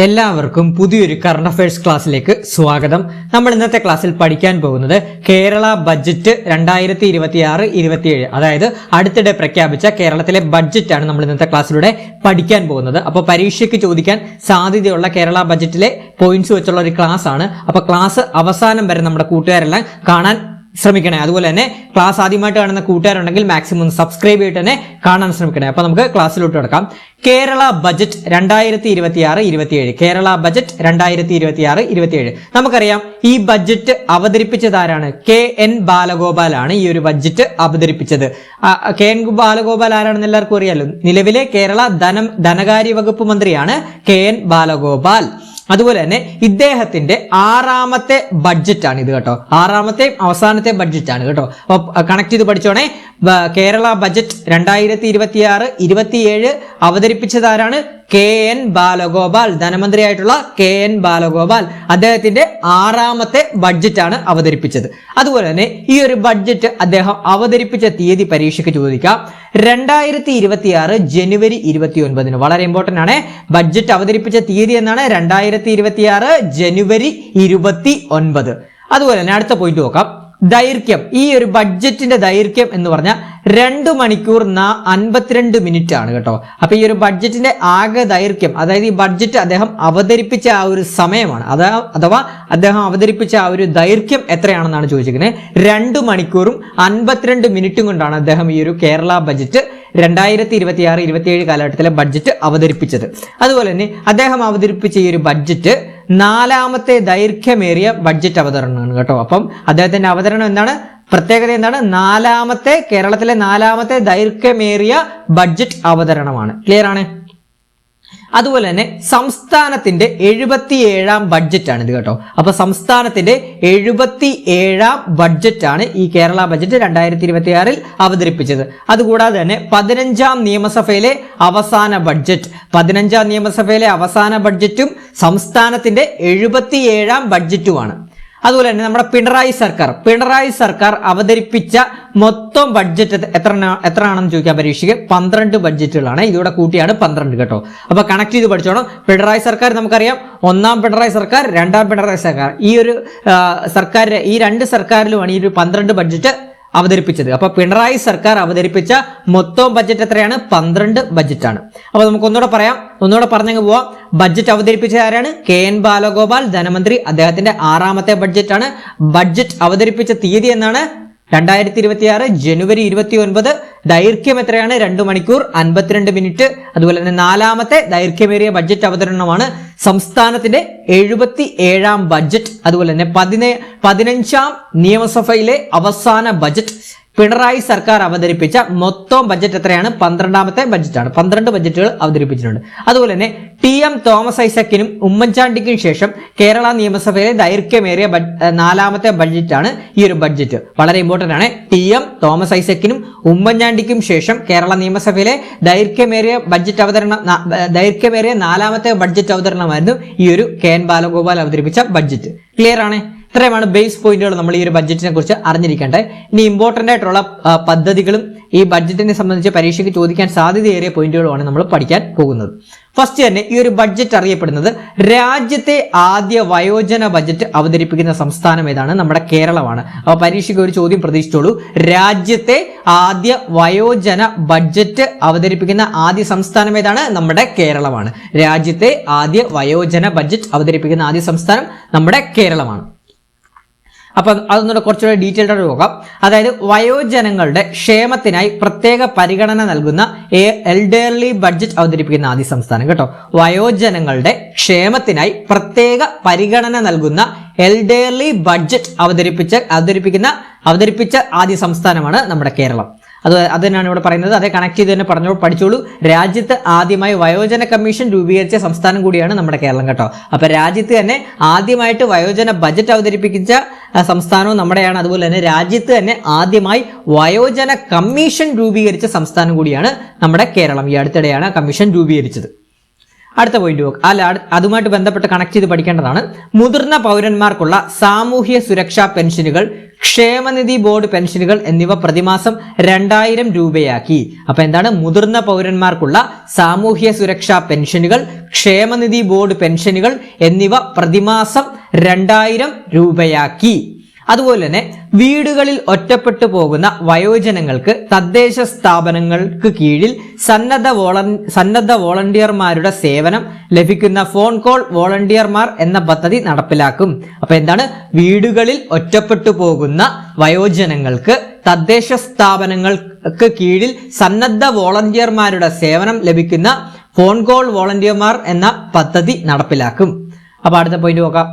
എല്ലാവർക്കും പുതിയൊരു current affairs ക്ലാസ്സിലേക്ക് സ്വാഗതം. നമ്മൾ ഇന്നത്തെ ക്ലാസ്സിൽ പഠിക്കാൻ പോകുന്നത് കേരള ബഡ്ജറ്റ് 2026-27, അതായത് അടുത്തിടെ പ്രഖ്യാപിച്ച കേരളത്തിലെ ബഡ്ജറ്റാണ് നമ്മൾ ഇന്നത്തെ ക്ലാസ്സിലൂടെ പഠിക്കാൻ പോകുന്നത്. അപ്പോൾ പരീക്ഷയ്ക്ക് ചോദിക്കാൻ സാധ്യതയുള്ള കേരള ബഡ്ജറ്റിലെ പോയിന്റ്സ് വെച്ചുള്ള ഒരു ക്ലാസ് ആണ്. അപ്പോൾ ക്ലാസ് അവസാനം വരെ നമ്മുടെ കൂട്ടുകാരെല്ലാം കാണാൻ ശ്രമിക്കണേ. അതുപോലെ തന്നെ ക്ലാസ് ആദ്യമായിട്ട് കാണുന്ന കൂട്ടുകാരുണ്ടെങ്കിൽ മാക്സിമം സബ്സ്ക്രൈബ് ചെയ്തിട്ട് തന്നെ കാണാൻ ശ്രമിക്കണേ. അപ്പൊ നമുക്ക് ക്ലാസ്സിലോട്ട് കിടക്കാം. Kerala budget 2026-27, Kerala budget 2026-27. നമുക്കറിയാം ഈ ബജറ്റ് അവതരിപ്പിച്ചതാരാണ്? KN ബാലഗോപാൽ ആണ് ഈ ഒരു ബജറ്റ് അവതരിപ്പിച്ചത്. KN ബാലഗോപാൽ ആരാണെന്ന് എല്ലാവർക്കും അറിയാലോ. നിലവിലെ കേരള ധനകാര്യ വകുപ്പ് മന്ത്രിയാണ് KN ബാലഗോപാൽ. അതുപോലെ തന്നെ ഇദ്ദേഹത്തിന്റെ 6ാമത്തെ ബഡ്ജറ്റാണ് ഇത് കേട്ടോ. 6ാമത്തെയും അവസാനത്തെ ബഡ്ജറ്റാണ് കേട്ടോ. അപ്പൊ കണക്ട് ചെയ്ത് പഠിച്ചോണേ. കേരള ബജറ്റ് 2026-27 അവതരിപ്പിച്ചതാരാണ്? KN ബാലഗോപാൽ, ധനമന്ത്രിയായിട്ടുള്ള KN ബാലഗോപാൽ. അദ്ദേഹത്തിന്റെ 6ാമത്തെ ബഡ്ജറ്റാണ് അവതരിപ്പിച്ചത്. അതുപോലെ തന്നെ ഈ ഒരു ബഡ്ജറ്റ് അദ്ദേഹം അവതരിപ്പിച്ച തീയതി പരീക്ഷയ്ക്ക് ചോദിക്കാം. 2026 ജനുവരി 29. വളരെ ഇമ്പോർട്ടന്റ് ആണ്. ബഡ്ജറ്റ് അവതരിപ്പിച്ച തീയതി എന്നാണ് 2026 ജനുവരി 29. അതുപോലെ തന്നെ അടുത്ത പോയിന്റ് നോക്കാം. ദൈർഘ്യം. ഈ ഒരു ബഡ്ജറ്റിന്റെ ദൈർഘ്യം എന്ന് പറഞ്ഞാൽ 2 മണിക്കൂർ 52 മിനിറ്റ് ആണ് കേട്ടോ. അപ്പൊ ഈ ഒരു ബഡ്ജറ്റിന്റെ ആകെ ദൈർഘ്യം, അതായത് ഈ ബഡ്ജറ്റ് അദ്ദേഹം അവതരിപ്പിച്ച ആ ഒരു സമയമാണ്, അഥവാ അദ്ദേഹം അവതരിപ്പിച്ച ആ ഒരു ദൈർഘ്യം എത്രയാണെന്നാണ് ചോദിച്ചിരിക്കുന്നത്. 2 മണിക്കൂറും 52 മിനിറ്റും കൊണ്ടാണ് അദ്ദേഹം ഈ ഒരു കേരള ബജറ്റ് 2026-27 കാലഘട്ടത്തിലെ ബഡ്ജറ്റ് അവതരിപ്പിച്ചത്. അതുപോലെ തന്നെ അദ്ദേഹം അവതരിപ്പിച്ച ഈ ഒരു ബഡ്ജറ്റ് 4ാമത്തെ ദൈർഘ്യമേറിയ ബഡ്ജറ്റ് അവതരണമാണ് കേട്ടോ. അപ്പം അദ്ദേഹത്തിന്റെ അവതരണം എന്താണ്? പ്രത്യേകത എന്താണ്? കേരളത്തിലെ 4ാമത്തെ ദൈർഘ്യമേറിയ ബഡ്ജറ്റ് അവതരണമാണ്. ക്ലിയർ ആണ്? അതുപോലെ തന്നെ സംസ്ഥാനത്തിന്റെ 77ാം ബഡ്ജറ്റാണ് ഇത് കേട്ടോ. അപ്പൊ സംസ്ഥാനത്തിന്റെ 77ാം ബഡ്ജറ്റാണ് ഈ കേരള ബഡ്ജറ്റ് 2026 അവതരിപ്പിച്ചത്. അതുകൂടാതെ തന്നെ 15ാം നിയമസഭയിലെ അവസാന ബഡ്ജറ്റ്, 15ാം നിയമസഭയിലെ അവസാന ബഡ്ജറ്റും സംസ്ഥാനത്തിന്റെ 77ാം ബഡ്ജറ്റുമാണ്. അതുപോലെ തന്നെ നമ്മുടെ പിണറായി സർക്കാർ അവതരിപ്പിച്ച മൊത്തം ബഡ്ജറ്റ് എത്രയാണെന്ന് ചോദിക്കാൻ പരീക്ഷയ്ക്ക് 12 ബഡ്ജറ്റുകളാണ്. ഇതോടെ കൂട്ടിയാണ് 12 കേട്ടോ. അപ്പൊ കണക്ട് ചെയ്ത് പഠിച്ചോണം. പിണറായി സർക്കാർ നമുക്കറിയാം, 1ാം പിണറായി സർക്കാർ, 2ാം പിണറായി സർക്കാർ. ഈ ഒരു ഈ 2 സർക്കാരിലുമാണ് ഈ ഒരു 12 ബഡ്ജറ്റ് അവതരിപ്പിച്ചത്. അപ്പൊ പിണറായി സർക്കാർ അവതരിപ്പിച്ച മൊത്തം ബഡ്ജറ്റ് എത്രയാണ്? 12 ബഡ്ജറ്റാണ്. അപ്പൊ നമുക്ക് ഒന്നുകൂടെ പറഞ്ഞങ്ങ് പോവാം. ബഡ്ജറ്റ് അവതരിപ്പിച്ച ആരാണ്? KN ബാലഗോപാൽ, ധനമന്ത്രി. അദ്ദേഹത്തിന്റെ 6ാമത്തെ ബഡ്ജറ്റാണ്. ബഡ്ജറ്റ് അവതരിപ്പിച്ച തീയതി എന്നാണ്? 2026 ജനുവരി 29. ദൈർഘ്യം എത്രയാണ്? 2 മണിക്കൂർ 52 മിനിറ്റ്. അതുപോലെ തന്നെ 4ാമത്തെ ദൈർഘ്യമേറിയ ബഡ്ജറ്റ് അവതരണമാണ് സംസ്ഥാനത്തിന്റെ 77ാം ബഡ്ജറ്റ്. അതുപോലെ തന്നെ 15ാം നിയമസഭയിലെ അവസാന ബഡ്ജറ്റ്. പിണറായി സർക്കാർ അവതരിപ്പിച്ച മൊത്തം ബഡ്ജറ്റ് എത്രയാണ്? 12ാമത്തെ ബഡ്ജറ്റാണ്. 12 ബഡ്ജറ്റുകൾ അവതരിപ്പിച്ചിട്ടുണ്ട്. അതുപോലെ തന്നെ TM തോമസ് ഐസക്കിനും ഉമ്മൻചാണ്ടിക്കും ശേഷം കേരള നിയമസഭയിലെ ദൈർഘ്യമേറിയ 4ാമത്തെ ബഡ്ജറ്റാണ് ഈ ഒരു ബഡ്ജറ്റ്. വളരെ ഇമ്പോർട്ടന്റ് ആണ്. TM തോമസ് ഐസക്കിനും ഉമ്മൻചാണ്ടിക്കും ശേഷം കേരള നിയമസഭയിലെ ദൈർഘ്യമേറിയ 4ാമത്തെ ബഡ്ജറ്റ് അവതരണമായിരുന്നു ഈ ഒരു KN ബാലഗോപാൽ അവതരിപ്പിച്ച ബഡ്ജറ്റ്. ക്ലിയർ ആണ്? ഇത്രയുമാണ് ബേസ് പോയിന്റുകൾ നമ്മൾ ഈ ഒരു ബഡ്ജറ്റിനെ കുറിച്ച് അറിഞ്ഞിരിക്കേണ്ടത്. ഇനി ഇമ്പോർട്ടന്റ് ആയിട്ടുള്ള പദ്ധതികളും ഈ ബഡ്ജറ്റിനെ സംബന്ധിച്ച് പരീക്ഷയ്ക്ക് ചോദിക്കാൻ സാധ്യതയേറിയ പോയിന്റുകളുമാണ് നമ്മൾ പഠിക്കാൻ പോകുന്നത്. ഫസ്റ്റ് തന്നെ ഈ ഒരു ബഡ്ജറ്റ് അറിയപ്പെടുന്നത് രാജ്യത്തെ ആദ്യ വയോജന ബഡ്ജറ്റ് അവതരിപ്പിക്കുന്ന സംസ്ഥാനം ഏതാണ്? നമ്മുടെ കേരളമാണ്. അപ്പോൾ പരീക്ഷയ്ക്ക് ഒരു ചോദ്യം പ്രതീക്ഷിച്ചോളൂ. രാജ്യത്തെ ആദ്യ വയോജന ബഡ്ജറ്റ് അവതരിപ്പിക്കുന്ന ആദ്യ സംസ്ഥാനം ഏതാണ്? നമ്മുടെ കേരളമാണ്. രാജ്യത്തെ ആദ്യ വയോജന ബഡ്ജറ്റ് അവതരിപ്പിക്കുന്ന ആദ്യ സംസ്ഥാനം നമ്മുടെ കേരളമാണ്. അപ്പൊ അതൊന്നുകൂടെ കുറച്ചുകൂടെ ഡീറ്റെയിൽഡ് ആയിട്ട് നോക്കാം. അതായത് വയോജനങ്ങളുടെ ക്ഷേമത്തിനായി പ്രത്യേക പരിഗണന നൽകുന്ന എൽഡർലി ബഡ്ജറ്റ് അവതരിപ്പിക്കുന്ന ആദ്യ സംസ്ഥാനം കേട്ടോ. വയോജനങ്ങളുടെ ക്ഷേമത്തിനായി പ്രത്യേക പരിഗണന നൽകുന്ന എൽഡർലി ബഡ്ജറ്റ് അവതരിപ്പിച്ച ആദ്യ സംസ്ഥാനമാണ് നമ്മുടെ കേരളം. അത് തന്നെയാണ് ഇവിടെ പറയുന്നത്. അതേ കണക്ട് ചെയ്ത് തന്നെ പഠിച്ചോളൂ. രാജ്യത്ത് ആദ്യമായി വയോജന കമ്മീഷൻ രൂപീകരിച്ച സംസ്ഥാനം കൂടിയാണ് നമ്മുടെ കേരളം കേട്ടോ. അപ്പൊ രാജ്യത്ത് തന്നെ ആദ്യമായിട്ട് വയോജന ബജറ്റ് അവതരിപ്പിച്ച സംസ്ഥാനവും നമ്മുടെയാണ്. അതുപോലെ തന്നെ രാജ്യത്ത് തന്നെ ആദ്യമായി വയോജന കമ്മീഷൻ രൂപീകരിച്ച സംസ്ഥാനം കൂടിയാണ് നമ്മുടെ കേരളം. ഈ അടുത്തിടെയാണ് കമ്മീഷൻ രൂപീകരിച്ചത്. അടുത്ത പോയിന്റ് നോക്ക്. അതുമായിട്ട് ബന്ധപ്പെട്ട് കണക്ട് ചെയ്ത് പഠിക്കേണ്ടതാണ്. മുതിർന്ന പൗരന്മാർക്കുള്ള സാമൂഹ്യ സുരക്ഷാ പെൻഷനുകൾ ക്ഷേമനിധി ബോർഡ് പെൻഷനുകൾ എന്നിവ പ്രതിമാസം 2000 രൂപയാക്കി. അപ്പൊ എന്താണ്? മുതിർന്ന പൗരന്മാർക്കുള്ള സാമൂഹ്യ സുരക്ഷാ പെൻഷനുകൾ, ക്ഷേമനിധി ബോർഡ് പെൻഷനുകൾ എന്നിവ പ്രതിമാസം 2000 രൂപയാക്കി. അതുപോലെ തന്നെ വീടുകളിൽ ഒറ്റപ്പെട്ടു പോകുന്ന വയോജനങ്ങൾക്ക് തദ്ദേശ സ്ഥാപനങ്ങൾക്ക് കീഴിൽ സന്നദ്ധ വോളണ്ടിയർമാരുടെ സേവനം ലഭിക്കുന്ന ഫോൺ കോൾ വോളണ്ടിയർമാർ എന്ന പദ്ധതി നടപ്പിലാക്കും. അപ്പൊ എന്താണ്? വീടുകളിൽ ഒറ്റപ്പെട്ടു പോകുന്ന വയോജനങ്ങൾക്ക് തദ്ദേശ സ്ഥാപനങ്ങൾക്ക് കീഴിൽ സന്നദ്ധ വോളണ്ടിയർമാരുടെ സേവനം ലഭിക്കുന്ന ഫോൺ കോൾ വോളണ്ടിയർമാർ എന്ന പദ്ധതി നടപ്പിലാക്കും. അപ്പൊ അടുത്ത പോയിന്റ് നോക്കാം.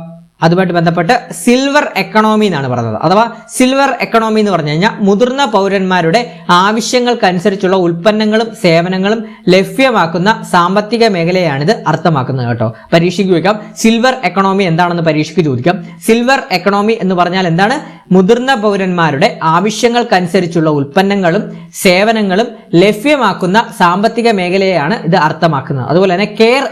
അതുമായിട്ട് ബന്ധപ്പെട്ട് സിൽവർ എക്കണോമി എന്നാണ് പറയുന്നത്. അഥവാ സിൽവർ എക്കണോമി എന്ന് പറഞ്ഞു കഴിഞ്ഞാൽ മുതിർന്ന പൗരന്മാരുടെ ആവശ്യങ്ങൾക്കനുസരിച്ചുള്ള ഉൽപ്പന്നങ്ങളും സേവനങ്ങളും ലഭ്യമാക്കുന്ന സാമ്പത്തിക മേഖലയാണിത് അർത്ഥമാക്കുന്നത് കേട്ടോ. പരീക്ഷയ്ക്ക് ചോദിക്കാം സിൽവർ എക്കണോമി എന്താണെന്ന് പരീക്ഷയ്ക്ക് ചോദിക്കാം. സിൽവർ എക്കണോമി എന്ന് പറഞ്ഞാൽ എന്താണ്? മുതിർന്ന പൗരന്മാരുടെ ആവശ്യങ്ങൾക്കനുസരിച്ചുള്ള ഉൽപ്പന്നങ്ങളും സേവനങ്ങളും ലഭ്യമാക്കുന്ന സാമ്പത്തിക മേഖലയാണ് ഇത് അർത്ഥമാക്കുന്നത്. അതുപോലെ തന്നെ കെയർ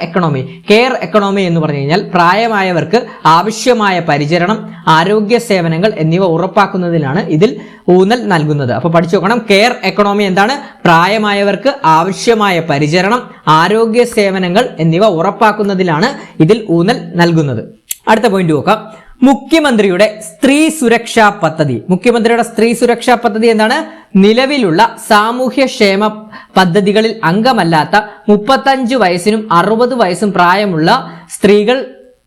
എക്കണോമി എന്ന് പറഞ്ഞു കഴിഞ്ഞാൽ പ്രായമായവർക്ക് ആവശ്യമായ പരിചരണം, ആരോഗ്യ സേവനങ്ങൾ എന്നിവ ഉറപ്പാക്കുന്നതിലാണ് ഇതിൽ ഊന്നൽ നൽകുന്നത്. അപ്പൊ പഠിച്ചു നോക്കണം. കെയർ എക്കണോമി എന്താണ്? പ്രായമായവർക്ക് ആവശ്യമായ പരിചരണം, ആരോഗ്യ സേവനങ്ങൾ എന്നിവ ഉറപ്പാക്കുന്നതിലാണ് ഇതിൽ ഊന്നൽ നൽകുന്നത്. അടുത്ത പോയിന്റ് നോക്കാം. മുഖ്യമന്ത്രിയുടെ സ്ത്രീ സുരക്ഷാ പദ്ധതി എന്താണ്? നിലവിലുള്ള സാമൂഹ്യക്ഷേമ പദ്ധതികളിൽ അംഗമല്ലാത്ത 35 വയസ്സിനും 60 വയസ്സും പ്രായമുള്ള സ്ത്രീകൾ,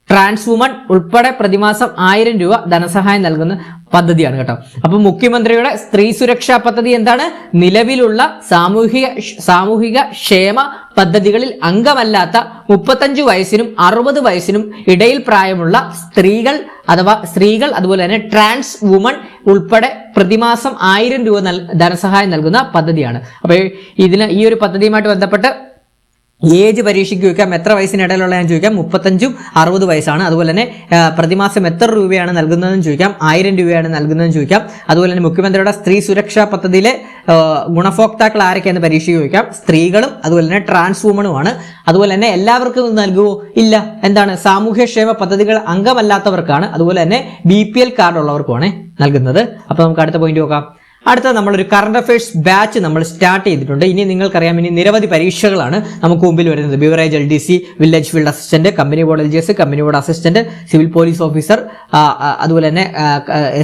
ട്രാൻസ് വുമൺ ഉൾപ്പെടെ പ്രതിമാസം 1000 രൂപ ധനസഹായം നൽകുന്ന പദ്ധതിയാണ് കേട്ടോ. അപ്പൊ മുഖ്യമന്ത്രിയുടെ സ്ത്രീ സുരക്ഷാ പദ്ധതി എന്താണ്? നിലവിലുള്ള സാമൂഹിക ക്ഷേമ പദ്ധതികളിൽ അംഗമല്ലാത്ത 35 വയസ്സിനും 60 വയസ്സിനും ഇടയിൽ പ്രായമുള്ള സ്ത്രീകൾ അതുപോലെ തന്നെ ട്രാൻസ് വുമൺ ഉൾപ്പെടെ പ്രതിമാസം 1000 രൂപ ധനസഹായം നൽകുന്ന പദ്ധതിയാണ്. അപ്പൊ ഈ ഒരു പദ്ധതിയുമായിട്ട് ബന്ധപ്പെട്ട് ഏജ് പരീക്ഷയ്ക്ക് ചോദിക്കാം. എത്ര വയസ്സിനിടയിലുള്ള ഞാൻ ചോദിക്കാം. 35ഉം 60 വയസ്സാണ്. അതുപോലെ തന്നെ പ്രതിമാസം എത്ര രൂപയാണ് നൽകുന്നതെന്ന് ചോദിക്കാം. 1000 രൂപയാണ് നൽകുന്നതെന്ന് ചോദിക്കാം. അതുപോലെ തന്നെ മുഖ്യമന്ത്രിയുടെ സ്ത്രീ സുരക്ഷാ പദ്ധതിയിലെ ഗുണഭോക്താക്കൾ ആരൊക്കെയെന്ന് പരീക്ഷയ്ക്ക് ചോദിക്കാം. സ്ത്രീകളും അതുപോലെ തന്നെ ട്രാൻസ് വുമണുമാണ്. അതുപോലെ തന്നെ എല്ലാവർക്കും നൽകുമോ? ഇല്ല. എന്താണ്? സാമൂഹ്യക്ഷേമ പദ്ധതികൾ അംഗമല്ലാത്തവർക്കാണ്. അതുപോലെ തന്നെ BPL കാർഡ് ഉള്ളവർക്കുമാണ് നൽകുന്നത്. അപ്പൊ നമുക്ക് അടുത്ത പോയിന്റ് നോക്കാം. അടുത്ത നമ്മളൊരു കറണ്ട് അഫയേഴ്സ് ബാച്ച് നമ്മൾ സ്റ്റാർട്ട് ചെയ്തിട്ടുണ്ട്. ഇനി നിങ്ങൾക്കറിയാം, ഇനി നിരവധി പരീക്ഷകളാണ് നമുക്ക് മുമ്പിൽ വരുന്നത്. Beverage LDC, village field assistant, company board LGS, company board assistant, civil police officer, അതുപോലെ തന്നെ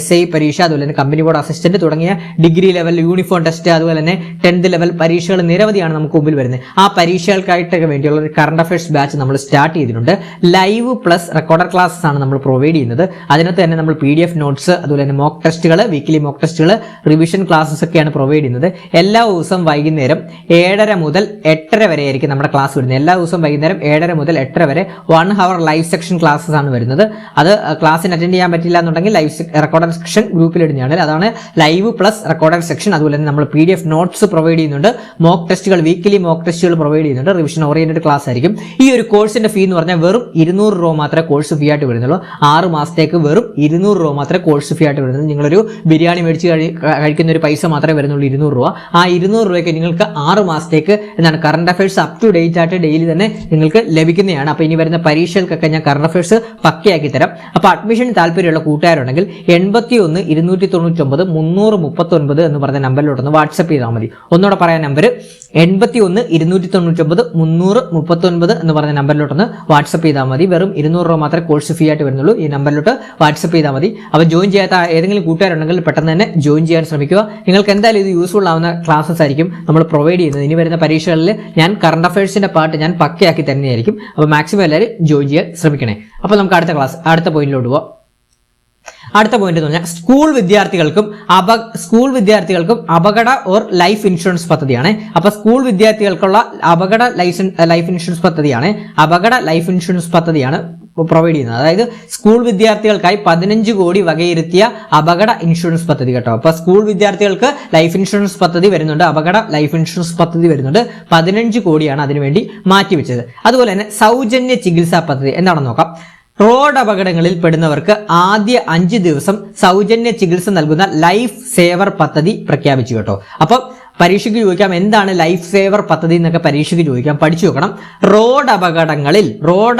SI പരീക്ഷ, അതുപോലെ തന്നെ കമ്പനി ബോർഡ് അസിസ്റ്റന്റ് തുടങ്ങിയ ഡിഗ്രി ലെവൽ യൂണിഫോം ടെസ്റ്റ്, അതുപോലെ തന്നെ 10th ലെവൽ പരീക്ഷകൾ നിരവധിയാണ് നമുക്ക് മുമ്പിൽ വരുന്നത്. ആ പരീക്ഷകൾക്കായിട്ടൊക്കെ വേണ്ടിയുള്ള ഒരു കറണ്ട് അഫയേഴ്സ് ബാച്ച് നമ്മൾ സ്റ്റാർട്ട് ചെയ്തിട്ടുണ്ട്. ലൈവ് പ്ലസ് റെക്കോർഡഡ് ക്ലാസ്സസ് ആണ് നമ്മൾ പ്രൊവൈഡ് ചെയ്യുന്നത്. അതിനകത്ത് തന്നെ നമ്മൾ PDF നോട്ട്സ്, അതുപോലെ തന്നെ മോക്ക് ടെസ്റ്റുകൾ, വീക്കിലി മോക്ക് ടെസ്റ്റുകൾ, റിവിഷൻ ക്ലാസ്സസ് ഒക്കെയാണ് പ്രൊവൈഡ് ചെയ്യുന്നത്. എല്ലാ ദിവസവും വൈകുന്നേരം 7:30 മുതൽ 8:30 വരെ ആയിരിക്കും നമ്മുടെ ക്ലാസ് വരുന്നത്. എല്ലാ ദിവസവും വൈകുന്നേരം 7:30 മുതൽ 8:30 വരെ 1 hour ലൈവ് സെക്ഷൻ ക്ലാസ്സസ് ആണ് വരുന്നത്. അത് ക്ലാസ്സിന് അറ്റൻഡ് ചെയ്യാൻ പറ്റില്ല എന്നുണ്ടെങ്കിൽ ലൈവ് റെക്കോർഡഡ് സെക്ഷൻ ഗ്രൂപ്പിൽ ഇടുന്നതാണ്. അതാണ് ലൈവ് പ്ലസ് റെക്കോർഡഡ് സെക്ഷൻ. അതുപോലെ തന്നെ നമ്മൾ PDF നോട്ട്സ് പ്രൊവൈഡ് ചെയ്യുന്നുണ്ട്. മോക്ക് ടെസ്റ്റുകൾ, വീക്കിലി മോക്ക് ടെസ്റ്റുകൾ പ്രൊവൈഡ് ചെയ്യുന്നുണ്ട്. റിവിഷൻ ഓറിയന്റഡ് ക്ലാസ് ആയിരിക്കും. ഈ ഒരു കോഴ്സിന്റെ ഫീ എന്ന് പറഞ്ഞാൽ വെറും 200 രൂപ മാത്രമേ കോഴ്സ് ഫീ ആയിട്ട് വരുന്നുള്ളൂ. 6 മാസത്തേക്ക് വെറും 200 രൂപ മാത്രമേ കോഴ്സ് ഫീ ആയിട്ട് വരുന്നുള്ളൂ. നിങ്ങളൊരു ബിരിയാണി മേടിച്ച് കഴിക്കുന്ന ഒരു പൈസ മാത്രമേ വരുന്നുള്ളൂ, 200 രൂപ. ആ 200 രൂപയ്ക്ക് നിങ്ങൾക്ക് 6 മാസത്തേക്ക് എന്താണ് current affairs up to date ആയിട്ട് ഡെയിലി തന്നെ നിങ്ങൾക്ക് ലഭിക്കുന്നതാണ്. അപ്പോൾ ഇനി വരുന്ന പരീക്ഷകൾക്കൊക്കെ ഞാൻ കറണ്ട് അഫയേഴ്സ് പക്കയാക്കി തരാം. അപ്പോൾ അഡ്മിഷൻ താല്പര്യമുള്ള കൂട്ടുകാരുണ്ടെങ്കിൽ 81 299 339 എന്ന് പറഞ്ഞ നമ്പറിലോട്ടൊന്ന് വാട്സ്ആപ്പ് ചെയ്താൽ മതി. ഒന്നുകൂടെ പറയാൻ നമ്പർ 81 299 339 എന്ന് പറഞ്ഞ നമ്പറിലോട്ടൊന്ന് വാട്സ്ആപ്പ് ചെയ്താൽ മതി. വെറും 200 രൂപ മാത്രമേ കോഴ്സ് ഫീ ആയിട്ട് വരുന്നുള്ളൂ. ഈ നമ്പറിലോട്ട് വാട്സ്ആപ്പ് ചെയ്താൽ മതി. അപ്പോൾ ജോയിൻ ചെയ്യാത്ത ഏതെങ്കിലും കൂട്ടുകാരുണ്ടെങ്കിൽ പെട്ടെന്ന് തന്നെ ജോയിൻ ചെയ്യാൻ ശ്രമിക്കുക. നിങ്ങൾക്ക് എന്തായാലും ഇത് യൂസ്ഫുൾ ആവുന്ന ക്ലാസ്സസ് ആയിരിക്കും നമ്മൾ പ്രൊവൈഡ് ചെയ്യുന്നത്. ഇനി വരുന്ന പരീക്ഷകളിൽ ഞാൻ കറണ്ട് അഫയേഴ്സിന്റെ പാർട്ട് ഞാൻ പക്കയാക്കി തന്നെയായിരിക്കും. അപ്പോൾ മാക്സിമം എല്ലാവരും ജോയിൻ ചെയ്യാൻ ശ്രമിക്കണേ. അപ്പോൾ നമുക്ക് അടുത്ത പോയിന്റിലോട്ട് പോവാം. അടുത്ത പോയിന്റ് എന്ന് പറഞ്ഞാൽ സ്കൂൾ വിദ്യാർത്ഥികൾക്കും അപകട ഓർ ലൈഫ് ഇൻഷുറൻസ് പദ്ധതിയാണ്. അപ്പൊ സ്കൂൾ വിദ്യാർത്ഥികൾക്കുള്ള അപകട ലൈഫ് ഇൻഷുറൻസ് പദ്ധതിയാണ് പ്രൊവൈഡ് ചെയ്യുന്നത്. അതായത് സ്കൂൾ വിദ്യാർത്ഥികൾക്കായി 15 കോടി വകയിരുത്തിയ അപകട ഇൻഷുറൻസ് പദ്ധതി കേട്ടോ. അപ്പൊ സ്കൂൾ വിദ്യാർത്ഥികൾക്ക് ലൈഫ് ഇൻഷുറൻസ് പദ്ധതി വരുന്നുണ്ട്, അപകട ലൈഫ് ഇൻഷുറൻസ് പദ്ധതി വരുന്നുണ്ട്. 15 കോടിയാണ് അതിനുവേണ്ടി മാറ്റിവെച്ചത്. അതുപോലെ തന്നെ സൗജന്യ ചികിത്സാ പദ്ധതി എന്താണെന്ന് നോക്കാം. റോഡ് അപകടങ്ങളിൽ പെടുന്നവർക്ക് ആദ്യ 5 ദിവസം സൗജന്യ ചികിത്സ നൽകുന്ന ലൈഫ് സേവർ പദ്ധതി പ്രഖ്യാപിച്ചു കേട്ടോ. അപ്പം പരീക്ഷയ്ക്ക് ചോദിക്കാം എന്താണ് ലൈഫ് സേവർ പദ്ധതി എന്നൊക്കെ പരീക്ഷയ്ക്ക് ചോദിക്കാം, പഠിച്ചു നോക്കണം. റോഡ്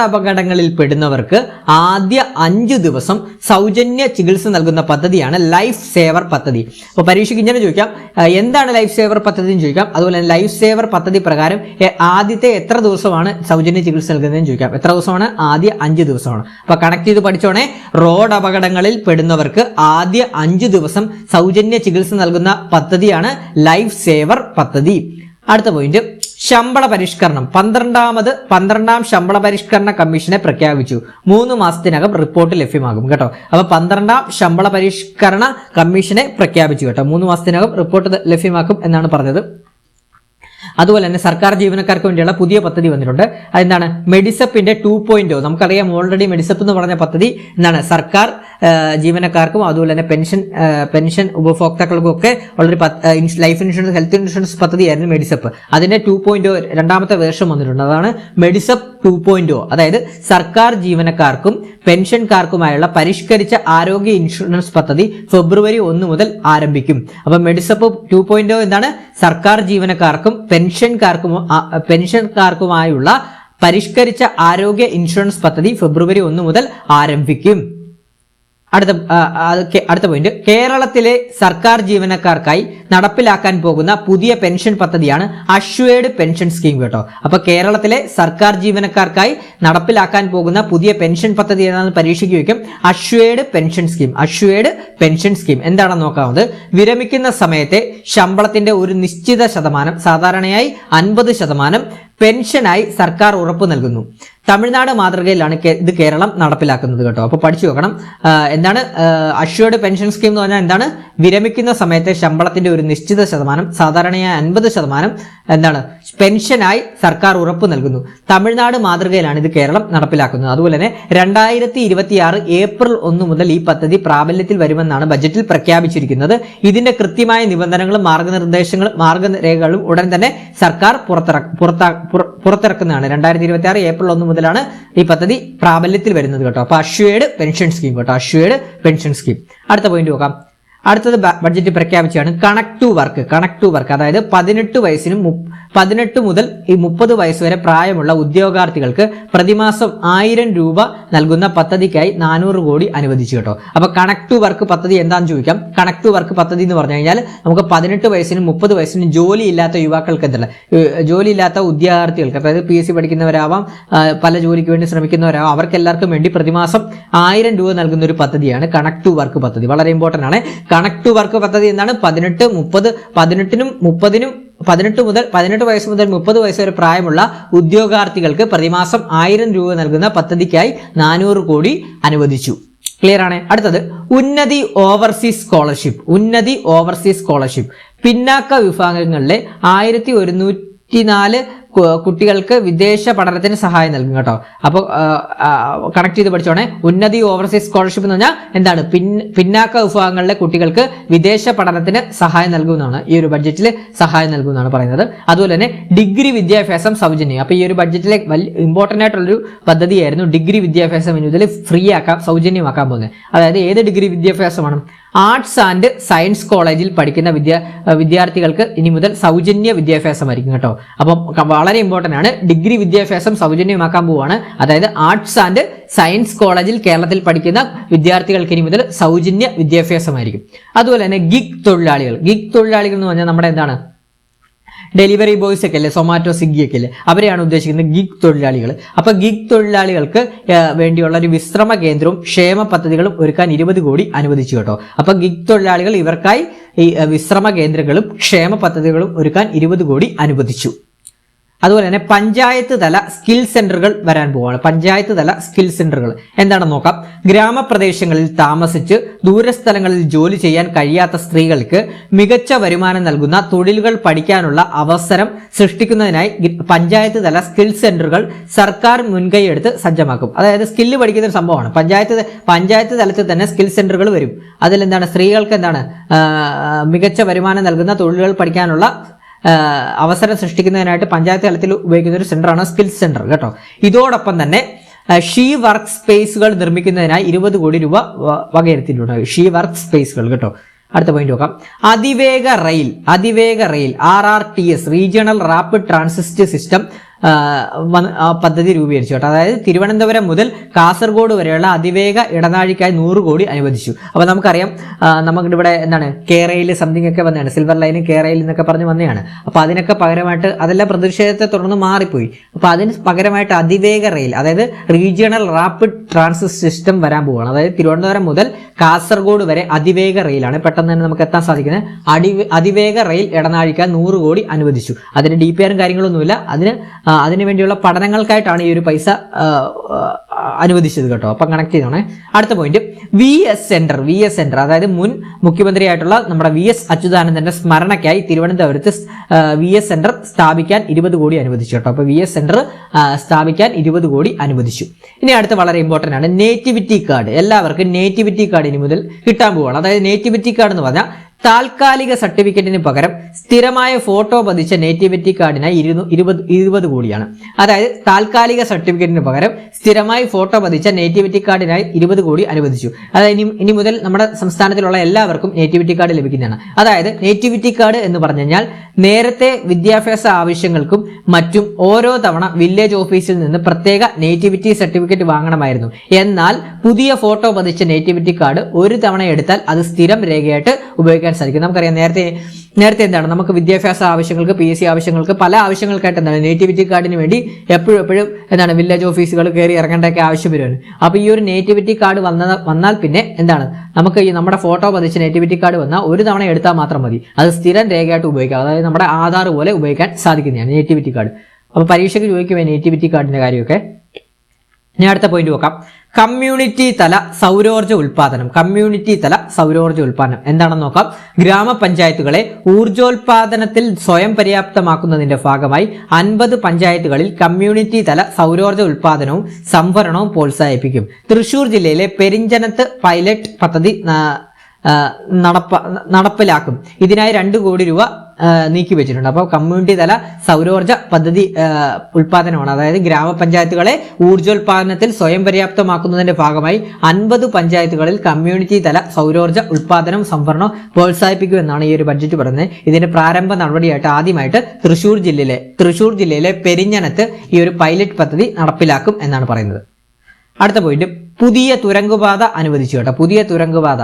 അപകടങ്ങളിൽ പെടുന്നവർക്ക് ആദ്യ 5 ദിവസം സൗജന്യ ചികിത്സ നൽകുന്ന പദ്ധതിയാണ് ലൈഫ് സേവർ പദ്ധതി. അപ്പോൾ പരീക്ഷയ്ക്ക് ഇങ്ങനെ ചോദിക്കാം എന്താണ് ലൈഫ് സേവർ പദ്ധതി എന്ന് ചോദിക്കാം. അതുപോലെ തന്നെ ലൈഫ് സേവർ പദ്ധതി പ്രകാരം ആദ്യത്തെ എത്ര ദിവസമാണ് സൗജന്യ ചികിത്സ നൽകുന്നതെന്ന് ചോദിക്കാം. എത്ര ദിവസമാണ്? ആദ്യ 5 ദിവസമാണ്. അപ്പൊ കണക്ട് ചെയ്ത് പഠിച്ചോണേ. റോഡ് അപകടങ്ങളിൽ പെടുന്നവർക്ക് ആദ്യ 5 ദിവസം സൗജന്യ ചികിത്സ നൽകുന്ന പദ്ധതിയാണ് ലൈഫ് സേവർ പദ്ധതി. അടുത്ത പോയിന്റ്, ശമ്പള പരിഷ്കരണം. 12ാം ശമ്പള പരിഷ്കരണ കമ്മീഷനെ പ്രഖ്യാപിച്ചു. 3 മാസത്തിനകം റിപ്പോർട്ട് ലഭ്യമാകും കേട്ടോ. അപ്പൊ 12ാം ശമ്പള പരിഷ്കരണ കമ്മീഷനെ പ്രഖ്യാപിച്ചു കേട്ടോ. 3 മാസത്തിനകം റിപ്പോർട്ട് ലഭ്യമാക്കും എന്നാണ് പറഞ്ഞത്. അതുപോലെ തന്നെ സർക്കാർ ജീവനക്കാർക്ക് വേണ്ടിയുള്ള പുതിയ പദ്ധതി വന്നിട്ടുണ്ട്. അതെന്താണ്? മെഡിസപ്പിന്റെ 2.0. നമുക്കറിയാം ഓൾറെഡി മെഡിസപ്പ് എന്ന് പറഞ്ഞ പദ്ധതി എന്താണ് സർക്കാർ ജീവനക്കാർക്കും അതുപോലെ തന്നെ പെൻഷൻ ഉപഭോക്താക്കൾക്കും ഒക്കെ ഉള്ളൊരു ലൈഫ് ഇൻഷുറൻസ് ഹെൽത്ത് ഇൻഷുറൻസ് പദ്ധതിയായിരുന്നു മെഡിസപ്പ്. അതിന്റെ 2.0 രണ്ടാമത്തെ വേർഷൻ വന്നിട്ടുണ്ട്. അതാണ് മെഡിസപ്പ് 2.0. അതായത് സർക്കാർ ജീവനക്കാർക്കും പെൻഷൻകാർക്കുമായുള്ള പരിഷ്കരിച്ച ആരോഗ്യ ഇൻഷുറൻസ് പദ്ധതി ഫെബ്രുവരി 1 മുതൽ ആരംഭിക്കും. അപ്പൊ മെഡിസപ്പ് 2.0 എന്താണ്? സർക്കാർ ജീവനക്കാർക്കും പെൻഷൻകാർക്കുമായുള്ള പരിഷ്കരിച്ച ആരോഗ്യ ഇൻഷുറൻസ് പദ്ധതി ഫെബ്രുവരി 1 മുതൽ ആരംഭിക്കും. അടുത്ത പോയിന്റ്, കേരളത്തിലെ സർക്കാർ ജീവനക്കാർക്കായി നടപ്പിലാക്കാൻ പോകുന്ന പുതിയ പെൻഷൻ പദ്ധതിയാണ് അഷ്വേർഡ് പെൻഷൻ സ്കീം കേട്ടോ. അപ്പൊ കേരളത്തിലെ സർക്കാർ ജീവനക്കാർക്കായി നടപ്പിലാക്കാൻ പോകുന്ന പുതിയ പെൻഷൻ പദ്ധതി ഏതാണെന്ന് പരീക്ഷയ്ക്ക് വയ്ക്കും. അഷ്വേർഡ് പെൻഷൻ സ്കീം എന്താണെന്ന് നോക്കാവുന്നത്, വിരമിക്കുന്ന സമയത്തെ ശമ്പളത്തിന്റെ ഒരു നിശ്ചിത ശതമാനം, സാധാരണയായി 50%, പെൻഷനായി സർക്കാർ ഉറപ്പു നൽകുന്നു. തമിഴ്നാട് മാതൃകയിലാണ് ഇത് കേരളം നടപ്പിലാക്കുന്നത് കേട്ടോ. അപ്പൊ പഠിച്ചു നോക്കണം. എന്താണ് അഷ്വേർഡ് പെൻഷൻ സ്കീം എന്ന് പറഞ്ഞാൽ എന്താണ്? വിരമിക്കുന്ന സമയത്തെ ശമ്പളത്തിന്റെ ഒരു നിശ്ചിത ശതമാനം, സാധാരണയായി 50%, എന്താണ് പെൻഷനായി സർക്കാർ ഉറപ്പു നൽകുന്നു. തമിഴ്നാട് മാതൃകയിലാണ് ഇത് കേരളം നടപ്പിലാക്കുന്നത്. അതുപോലെ തന്നെ 2026 ഏപ്രിൽ 1 മുതൽ ഈ പദ്ധതി പ്രാബല്യത്തിൽ വരുമെന്നാണ് ബജറ്റിൽ പ്രഖ്യാപിച്ചിരിക്കുന്നത്. ഇതിന്റെ കൃത്യമായ നിബന്ധനകളും മാർഗരേഖകളും ഉടൻ തന്നെ സർക്കാർ പുറത്തിറക്കുന്നതാണ്. 2026 ഏപ്രിൽ 1 മുതലാണ് ഈ പദ്ധതി പ്രാബല്യത്തിൽ വരുന്നത് കേട്ടോ. അപ്പൊ അഷ്വേർഡ് പെൻഷൻ സ്കീം കേട്ടോ, അഷ്വേർഡ് പെൻഷൻ സ്കീം. അടുത്ത പോയിന്റ് നോക്കാം. അടുത്തത് ബഡ്ജറ്റ് പ്രഖ്യാപിച്ചാണ് കണക്ട് ടു വർക്ക്. അതായത് 18 മുതൽ 30 വയസ്സ് വരെ പ്രായമുള്ള ഉദ്യോഗാർത്ഥികൾക്ക് പ്രതിമാസം 1000 രൂപ നൽകുന്ന പദ്ധതിക്കായി 400 കോടി അനുവദിച്ചു കേട്ടോ. അപ്പൊ കണക്ട് ടു വർക്ക് പദ്ധതി എന്താണെന്ന് ചോദിക്കാം. കണക്ട് ടു വർക്ക് പദ്ധതി എന്ന് പറഞ്ഞു കഴിഞ്ഞാൽ നമുക്ക് 18 വയസ്സിനും 30 വയസ്സിനും ജോലിയില്ലാത്ത യുവാക്കൾക്ക് എന്തല്ല, ജോലിയില്ലാത്ത ഉദ്യോഗാർത്ഥികൾക്ക്, അതായത് PSC പഠിക്കുന്നവരാവാം, പല ജോലിക്ക് വേണ്ടി ശ്രമിക്കുന്നവരാവാം, അവർക്കെല്ലാവർക്കും വേണ്ടി പ്രതിമാസം 1000 രൂപ നൽകുന്ന ഒരു പദ്ധതിയാണ് കണക്ട് ടു വർക്ക് പദ്ധതി. വളരെ ഇമ്പോർട്ടന്റ് ആണ്. കണക്ട് ടു വർക്ക് പദ്ധതി എന്താണ്? 18 വയസ്സ് മുതൽ 30 വയസ്സ് വരെ പ്രായമുള്ള ഉദ്യോഗാർത്ഥികൾക്ക് പ്രതിമാസം 1000 രൂപ നൽകുന്ന പദ്ധതിക്കായി 400 കോടി അനുവദിച്ചു. ക്ലിയർ ആണ്. അടുത്തത് ഉന്നതി ഓവർസീസ് സ്കോളർഷിപ്പ്. പിന്നാക്ക വിഭാഗങ്ങളിലെ 1104 കുട്ടികൾക്ക് വിദേശ പഠനത്തിന് സഹായം നൽകും കേട്ടോ. അപ്പോൾ കണക്ട് ചെയ്ത് പഠിച്ചോണേ. ഉന്നതി ഓവർസീസ് സ്കോളർഷിപ്പ് എന്ന് പറഞ്ഞാൽ എന്താണ്? പിന്നാക്ക വിഭാഗങ്ങളിലെ കുട്ടികൾക്ക് വിദേശ പഠനത്തിന് സഹായം നൽകുന്നതാണ്. ഈ ഒരു ബഡ്ജറ്റിൽ സഹായം നൽകുന്നതാണ് പറയുന്നത്. അതുപോലെ തന്നെ ഡിഗ്രി വിദ്യാഭ്യാസം സൗജന്യം. അപ്പൊ ഈ ഒരു ബഡ്ജറ്റിലെ വലിയ ഇമ്പോർട്ടന്റ് ആയിട്ടുള്ളൊരു പദ്ധതിയായിരുന്നു ഡിഗ്രി വിദ്യാഭ്യാസം. ഇതിൽ ഫ്രീ ആക്കാം, സൗജന്യമാക്കാൻ പോകുന്നത്. അതായത് ഏത് ഡിഗ്രി വിദ്യാഭ്യാസമാണ്? ആർട്സ് ആൻഡ് സയൻസ് കോളേജിൽ പഠിക്കുന്ന വിദ്യാർത്ഥികൾക്ക് ഇനി മുതൽ സൗജന്യ വിദ്യാഭ്യാസമായിരിക്കും കേട്ടോ. അപ്പം വളരെ ഇമ്പോർട്ടന്റ് ആണ്. ഡിഗ്രി വിദ്യാഭ്യാസം സൗജന്യമാക്കാൻ പോവുകയാണ്. അതായത് ആർട്സ് ആൻഡ് സയൻസ് കോളേജിൽ കേരളത്തിൽ പഠിക്കുന്ന വിദ്യാർത്ഥികൾക്ക് ഇനി മുതൽ സൗജന്യ വിദ്യാഭ്യാസമായിരിക്കും. അതുപോലെ തന്നെ ഗിഗ് തൊഴിലാളികൾ എന്ന് പറഞ്ഞാൽ നമ്മുടെ എന്താണ്, ഡെലിവറി ബോയ്സ് ഒക്കെ അല്ലേ, സൊമാറ്റോ, സ്വിഗ്ഗി ഒക്കെ അല്ലേ, അവരെയാണ് ഉദ്ദേശിക്കുന്നത് ഗിഗ് തൊഴിലാളികൾ. അപ്പൊ ഗിഗ് തൊഴിലാളികൾക്ക് വേണ്ടിയുള്ള ഒരു വിശ്രമ കേന്ദ്രവും ക്ഷേമ പദ്ധതികളും ഒരുക്കാൻ 20 കോടി അനുവദിച്ചു കേട്ടോ. അപ്പൊ ഗിഗ് തൊഴിലാളികൾ ഇവർക്കായി ഈ വിശ്രമ കേന്ദ്രങ്ങളും ക്ഷേമ പദ്ധതികളും ഒരുക്കാൻ 20 കോടി അനുവദിച്ചു. അതുപോലെ തന്നെ പഞ്ചായത്ത് തല സ്കിൽ സെന്ററുകൾ വരാൻ പോവുകയാണ്. പഞ്ചായത്ത് തല സ്കിൽ സെന്ററുകൾ എന്താണെന്ന് നോക്കാം. ഗ്രാമപ്രദേശങ്ങളിൽ താമസിച്ച് ദൂരസ്ഥലങ്ങളിൽ ജോലി ചെയ്യാൻ കഴിയാത്ത സ്ത്രീകൾക്ക് മികച്ച വരുമാനം നൽകുന്ന തൊഴിലുകൾ പഠിക്കാനുള്ള അവസരം സൃഷ്ടിക്കുന്നതിനായി പഞ്ചായത്ത് തല സ്കിൽ സെന്ററുകൾ സർക്കാർ മുൻകൈയെടുത്ത് സജ്ജമാക്കും. അതായത് സ്കില്ല് പഠിക്കുന്ന ഒരു സംഭവമാണ്. പഞ്ചായത്ത് തലത്തിൽ തന്നെ സ്കിൽ സെന്ററുകൾ വരും. അതിലെന്താണ്, സ്ത്രീകൾക്ക് എന്താണ് മികച്ച വരുമാനം നൽകുന്ന തൊഴിലുകൾ പഠിക്കാനുള്ള അവസരം സൃഷ്ടിക്കുന്നതിനായിട്ട് പഞ്ചായത്ത് തലത്തിൽ ഉപയോഗിക്കുന്ന ഒരു സെന്ററാണ് സ്കിൽ സെന്റർ കേട്ടോ. ഇതോടൊപ്പം തന്നെ ഷീ വർക്ക് സ്പേസുകൾ നിർമ്മിക്കുന്നതിനായി 20 കോടി രൂപ വകയിരുത്തിയിട്ടുണ്ട്. ഷീ വർക്ക് സ്പേസുകൾ കേട്ടോ. അടുത്ത പോയിന്റ് നോക്കാം. അതിവേഗ rail RRTS regional rapid transit system പദ്ധതി രൂപീകരിച്ചു കേട്ടോ. അതായത് തിരുവനന്തപുരം മുതൽ കാസർഗോഡ് വരെയുള്ള അതിവേഗ ഇടനാഴിക്കായി 100 കോടി അനുവദിച്ചു. അപ്പോൾ നമുക്കറിയാം നമുക്ക് ഇവിടെ എന്താണ് റെയിൽ സംതിങ് ഒക്കെ വന്നതാണ്, സിൽവർ ലൈനും റെയിൽ എന്നൊക്കെ പറഞ്ഞ് വന്നതാണ്. അപ്പോൾ അതിനൊക്കെ പകരമായിട്ട് അതെല്ലാം പ്രതിഷേധത്തെ തുടർന്ന് മാറിപ്പോയി. അപ്പോൾ അതിന് പകരമായിട്ട് അതിവേഗ റെയിൽ, അതായത് റീജിയണൽ റാപ്പിഡ് ട്രാൻസിറ്റ് സിസ്റ്റം വരാൻ പോവുകയാണ്. അതായത് തിരുവനന്തപുരം മുതൽ കാസർഗോഡ് വരെ അതിവേഗ റെയിലാണ്, പെട്ടെന്ന് തന്നെ നമുക്ക് എത്താൻ സാധിക്കുന്നത്. അതിവേഗ റെയിൽ ഇടനാഴിക്കാൻ 100 കോടി അനുവദിച്ചു. അതിന് DPRും കാര്യങ്ങളൊന്നുമില്ല, അതിനു വേണ്ടിയുള്ള പഠനങ്ങൾക്കായിട്ടാണ് ഈ ഒരു പൈസ അനുവദിച്ചത് കേട്ടോ. അപ്പം കണക്ട് ചെയ്തോണേ. അടുത്ത പോയിന്റ് VS സെന്റർ, അതായത് മുൻ മുഖ്യമന്ത്രിയായിട്ടുള്ള നമ്മുടെ VS അച്യുതാനന്ദന്റെ സ്മരണയ്ക്കായി തിരുവനന്തപുരത്ത് VS സെന്റർ സ്ഥാപിക്കാൻ 20 കോടി അനുവദിച്ചു കേട്ടോ. അപ്പോൾ VS സെന്റർ സ്ഥാപിക്കാൻ 20 കോടി അനുവദിച്ചു. ഇനി അടുത്ത വളരെ ഇമ്പോർട്ടന്റ് ആണ് നേറ്റിവിറ്റി കാർഡ്. എല്ലാവർക്കും നേറ്റിവിറ്റി കാർഡ് ഇനി മുതൽ കിട്ടാൻ പോവുകയാണ്. അതായത് നേറ്റിവിറ്റി കാർഡ് എന്ന് പറഞ്ഞാൽ താൽക്കാലിക സർട്ടിഫിക്കറ്റിന് പകരം സ്ഥിരമായ ഫോട്ടോ പതിച്ച നേറ്റിവിറ്റി കാർഡിനായി 20 കോടിയാണ്. അതായത് താൽക്കാലിക സർട്ടിഫിക്കറ്റിന് പകരം സ്ഥിരമായി ഫോട്ടോ പതിച്ച നേറ്റിവിറ്റി കാർഡിനായി 20 കോടി അനുവദിച്ചു. അതായത് ഇനി മുതൽ നമ്മുടെ സംസ്ഥാനത്തിലുള്ള എല്ലാവർക്കും നേറ്റിവിറ്റി കാർഡ് ലഭിക്കുന്നതാണ്. അതായത് നേറ്റിവിറ്റി കാർഡ് എന്ന് പറഞ്ഞു കഴിഞ്ഞാൽ നേരത്തെ വിദ്യാഭ്യാസ ആവശ്യങ്ങൾക്കും മറ്റും ഓരോ തവണ വില്ലേജ് ഓഫീസിൽ നിന്ന് പ്രത്യേക നേറ്റിവിറ്റി സർട്ടിഫിക്കറ്റ് വാങ്ങണമായിരുന്നു. എന്നാൽ പുതിയ ഫോട്ടോ പതിച്ച നേറ്റിവിറ്റി കാർഡ് ഒരു തവണ എടുത്താൽ അത് സ്ഥിരം രേഖയായിട്ട് ഉപയോഗിക്കാൻ സാധിക്കും. നമുക്കറിയാം നേരത്തെ എന്താണ്, നമുക്ക് വിദ്യാഭ്യാസ ആവശ്യങ്ങൾക്ക്, PSC ആവശ്യങ്ങൾക്ക്, പല ആവശ്യങ്ങൾക്കായിട്ട് എന്താണ് നേറ്റിവിറ്റി കാർഡിന് വേണ്ടി എപ്പോഴും എന്താണ് വില്ലേജ് ഓഫീസുകൾ കയറി ഇറങ്ങേണ്ടൊക്കെ ആവശ്യം വരുവാണ്. അപ്പോൾ ഈ ഒരു നേറ്റിവിറ്റി കാർഡ് വന്നാൽ പിന്നെ എന്താണ്, നമുക്ക് ഈ നമ്മുടെ ഫോട്ടോ പതിച്ച നേറ്റിവിറ്റി കാർഡ് വന്നാൽ ഒരു തവണ എടുത്താൽ മാത്രം മതി, അത് സ്ഥിരം രേഖയായിട്ട് ഉപയോഗിക്കാം. അതായത് നമ്മുടെ ആധാർ പോലെ ഉപയോഗിക്കാൻ സാധിക്കുന്നതാണ് നേറ്റിവിറ്റി കാർഡ്. അപ്പോൾ പരീക്ഷയ്ക്ക് ചോദിക്കുമോ നേറ്റിവിറ്റി കാർഡിന്റെ കാര്യമൊക്കെ. ഞാൻ അടുത്ത പോയിന്റ് നോക്കാം. കമ്മ്യൂണിറ്റി തല സൗരോർജ്ജ ഉൽപാദനം എന്താണെന്ന് നോക്കാം. ഗ്രാമപഞ്ചായത്തുകളെ ഊർജോൽപാദനത്തിൽ സ്വയം പര്യാപ്തമാക്കുന്നതിന്റെ ഭാഗമായി 50 പഞ്ചായത്തുകളിൽ കമ്മ്യൂണിറ്റി തല സൗരോർജ്ജ ഉൽപാദനവും സംഭരണവും പ്രോത്സാഹിപ്പിക്കും. തൃശൂർ ജില്ലയിലെ പെരിഞ്ചനത്ത് പൈലറ്റ് പദ്ധതി നടപ്പിലാക്കും. ഇതിനായി 2 കോടി രൂപ നീക്കി വെച്ചിട്ടുണ്ട്. അപ്പോൾ കമ്മ്യൂണിറ്റി തല സൗരോർജ്ജ പദ്ധതി ഉൽപാദനമാണ്. അതായത് ഗ്രാമപഞ്ചായത്തുകളെ ഊർജ്ജോൽപാദനത്തിൽ സ്വയം പര്യാപ്തമാക്കുന്നതിന്റെ ഭാഗമായി 50 പഞ്ചായത്തുകളിൽ കമ്മ്യൂണിറ്റി തല സൗരോർജ്ജ ഉൽപാദനം സംഭരണം പ്രോത്സാഹിപ്പിക്കുമെന്നാണ് ഈ ഒരു ബഡ്ജറ്റ് പറയുന്നത്. ഇതിന്റെ പ്രാരംഭ നടപടിയായിട്ട് ആദ്യമായിട്ട് തൃശൂർ ജില്ലയിലെ പെരിഞ്ഞനത്ത് ഈ ഒരു പൈലറ്റ് പദ്ധതി നടപ്പിലാക്കും എന്നാണ് പറയുന്നത്. അടുത്ത പോയിന്റ് പുതിയ തുരങ്കപാത അനുവദിച്ചു കേട്ടോ. പുതിയ തുരങ്കപാത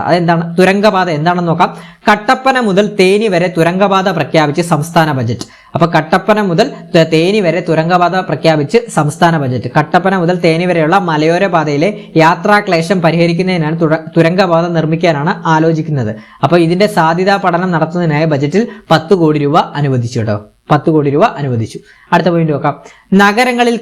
എന്താണെന്ന് നോക്കാം. കട്ടപ്പന മുതൽ തേനി വരെ തുരങ്കപാത പ്രഖ്യാപിച്ച് സംസ്ഥാന ബജറ്റ്. അപ്പൊ കട്ടപ്പന മുതൽ തേനി വരെ തുരങ്കപാത പ്രഖ്യാപിച്ച് സംസ്ഥാന ബജറ്റ്. കട്ടപ്പന മുതൽ തേനി വരെയുള്ള മലയോര പാതയിലെ യാത്രാക്ലേശം പരിഹരിക്കുന്നതിനാണ് തുരങ്കപാത നിർമ്മിക്കാനാണ് ആലോചിക്കുന്നത്. അപ്പൊ ഇതിന്റെ സാധ്യതാ പഠനം നടത്തുന്നതിനായി ബജറ്റിൽ 10 കോടി രൂപ അനുവദിച്ചു കേട്ടോ. 10 കോടി രൂപ അനുവദിച്ചു. അടുത്ത പോയിന്റ് നോക്കാം. നഗരങ്ങളിൽ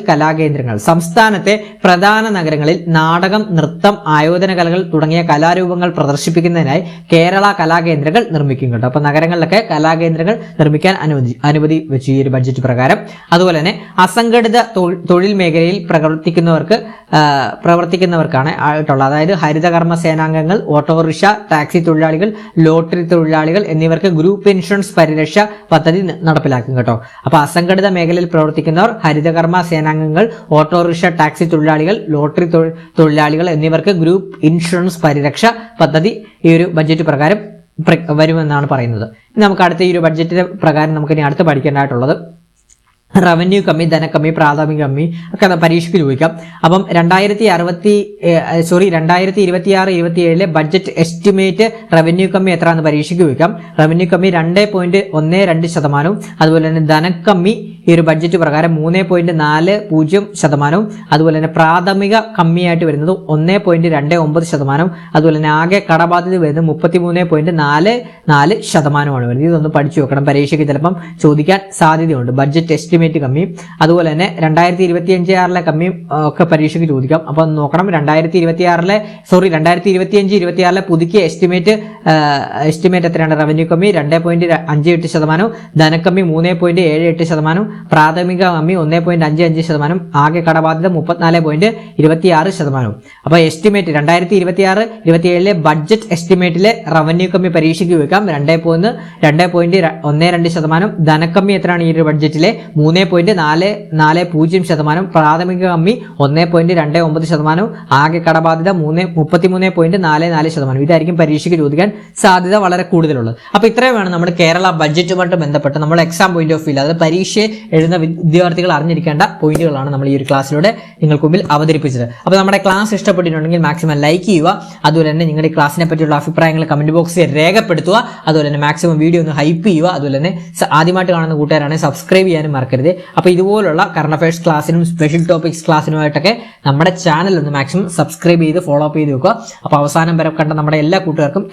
കലാകേന്ദ്രങ്ങൾ. സംസ്ഥാനത്തെ പ്രധാന നഗരങ്ങളിൽ നാടകം, നൃത്തം, ആയോധന കലകൾ തുടങ്ങിയ കലാരൂപങ്ങൾ പ്രദർശിപ്പിക്കുന്നതിനായി കേരള കലാകേന്ദ്രങ്ങൾ നിർമ്മിക്കും കേട്ടോ. അപ്പൊ നഗരങ്ങളിലൊക്കെ കലാകേന്ദ്രങ്ങൾ നിർമ്മിക്കാൻ അനുമതി വെച്ചു ഈ ഒരു ബഡ്ജറ്റ് പ്രകാരം. അതുപോലെ തന്നെ അസംഘടിത തൊഴിൽ മേഖലയിൽ പ്രവർത്തിക്കുന്നവർക്കാണ് ആയിട്ടുള്ളത്. അതായത് ഹരിതകർമ്മ സേനാംഗങ്ങൾ, ഓട്ടോറിക്ഷ, ടാക്സി തൊഴിലാളികൾ, ലോട്ടറി തൊഴിലാളികൾ എന്നിവർക്ക് ഗ്രൂപ്പ് ഇൻഷുറൻസ് പരിരക്ഷ പദ്ധതി നടപ്പിലാക്കും കേട്ടോ. അപ്പൊ അസംഘടിത മേഖലയിൽ പ്രവർത്തിക്കുന്നവർ, ഹരിതകർമ്മ സേനാംഗങ്ങൾ, ഓട്ടോറിക്ഷ, ടാക്സി തൊഴിലാളികൾ, ലോട്ടറി തൊഴിലാളികൾ എന്നിവർക്ക് ഗ്രൂപ്പ് ഇൻഷുറൻസ് പരിരക്ഷ പദ്ധതി ഈ ഒരു ബഡ്ജറ്റ് പ്രകാരം വരുമെന്നാണ് പറയുന്നത്. നമുക്ക് അടുത്ത ഈ ഒരു ബഡ്ജറ്റിന്റെ പ്രകാരം നമുക്ക് ഇനി അടുത്ത് പഠിക്കേണ്ടതായിട്ടുള്ളത് റവന്യൂ കമ്മി, ധനക്കമ്മി, പ്രാഥമിക കമ്മി ഒക്കെ പരീക്ഷയ്ക്ക് ചോദിക്കാം. അപ്പം 2026-27 ബഡ്ജറ്റ് എസ്റ്റിമേറ്റ് റവന്യൂ കമ്മി എത്രയാണെന്ന് പരീക്ഷയ്ക്ക് ചോദിക്കാം. റവന്യൂ കമ്മി 2.12%, അതുപോലെ തന്നെ ധനക്കമ്മി ഈ ഒരു ബഡ്ജറ്റ് പ്രകാരം 3.40%, അതുപോലെ തന്നെ പ്രാഥമിക കമ്മിയായിട്ട് വരുന്നത് 1.29%, അതുപോലെ തന്നെ ആകെ കടബാധ്യത വരുന്നത് 33.44% വരുന്നത്. ഇതൊന്ന് പഠിച്ചു വെക്കണം, പരീക്ഷയ്ക്ക് ചിലപ്പം ചോദിക്കാൻ സാധ്യതയുണ്ട്. ബഡ്ജറ്റ് എസ്റ്റിമേറ്റ് കമ്മി, അതുപോലെ തന്നെ 2025-26 കമ്മി ഒക്കെ പരീക്ഷയ്ക്ക് ചോദിക്കാം. അപ്പൊ നോക്കണം. 2025-26 പുതുക്കിയ എസ്റ്റിമേറ്റ് എത്രയാണ്? റവന്യൂ കമ്മി 2.58%, ധനക്കമ്മി 3.78%, പ്രാഥമിക കമ്മി 1.55%, ആകെ കടബാധ്യത 34.26%. അപ്പൊ എസ്റ്റിമേറ്റ് 2026-27 ബഡ്ജറ്റ് എസ്റ്റിമേറ്റിലെ റവന്യൂ കമ്മി പരീക്ഷയ്ക്ക് ചോദിക്കാം. 2.12%, ധനക്കമ്മി എത്രയാണ് ഈ ഒരു ബഡ്ജറ്റിലെ? 3.440%, പ്രാഥമിക കമ്മി 1.29%, ആകെ കടബാധ്യത 33.44%. ഇതായിരിക്കും പരീക്ഷയ്ക്ക് ചോദിക്കാൻ സാധ്യത വളരെ കൂടുതലുള്ളത്. അപ്പോൾ ഇത്രയുമാണ് നമ്മുടെ കേരള ബഡ്ജറ്റുമായിട്ട് ബന്ധപ്പെട്ട് നമ്മൾ എക്സാം പോയിന്റ് ഓഫ് വ്യൂ, അതായത് പരീക്ഷയെ എഴുതുന്ന വിദ്യാർത്ഥികൾ അറിഞ്ഞിരിക്കേണ്ട പോയിന്റുകളാണ് നമ്മൾ ഈ ഒരു ക്ലാസ്സിലൂടെ നിങ്ങൾക്ക് മുമ്പിൽ അവതരിപ്പിച്ചത്. അപ്പോൾ നമ്മുടെ ക്ലാസ് ഇഷ്ടപ്പെട്ടിട്ടുണ്ടെങ്കിൽ മാക്സിമം ലൈക്ക് ചെയ്യുക. അതുപോലെ തന്നെ നിങ്ങളുടെ ക്ലാസ്സിനെ പറ്റിയുള്ള അഭിപ്രായങ്ങൾ കമന്റ് ബോക്സിൽ രേഖപ്പെടുത്തുക. അതുപോലെ തന്നെ മാക്സിമം വീഡിയോ ഒന്ന് ഹൈപ്പ് ചെയ്യുക. അതുപോലെ തന്നെ ആദ്യമായിട്ട് കാണുന്ന കൂട്ടുകാരാണെങ്കിൽ സബ്സ്ക്രൈബ് ചെയ്യാനും മറക്കരുത്. അപ്പോൾ ഇതുപോലുള്ള കറണ്ട് അഫയേഴ്സ് ക്ലാസ്സിനും സ്പെഷ്യൽ ടോപ്പിക്സ് ക്ലാസ്സിനുമായിട്ടൊക്കെ നമ്മുടെ ചാനൽ ഒന്ന് മാക്സിമം സബ്സ്ക്രൈബ് ചെയ്ത് ഫോളോ അപ്പ് ചെയ്ത് വെക്കുക. അപ്പോൾ അവസാനം വരെ കണ്ട നമ്മുടെ എല്ലാ കൂട്ടുകാർക്കും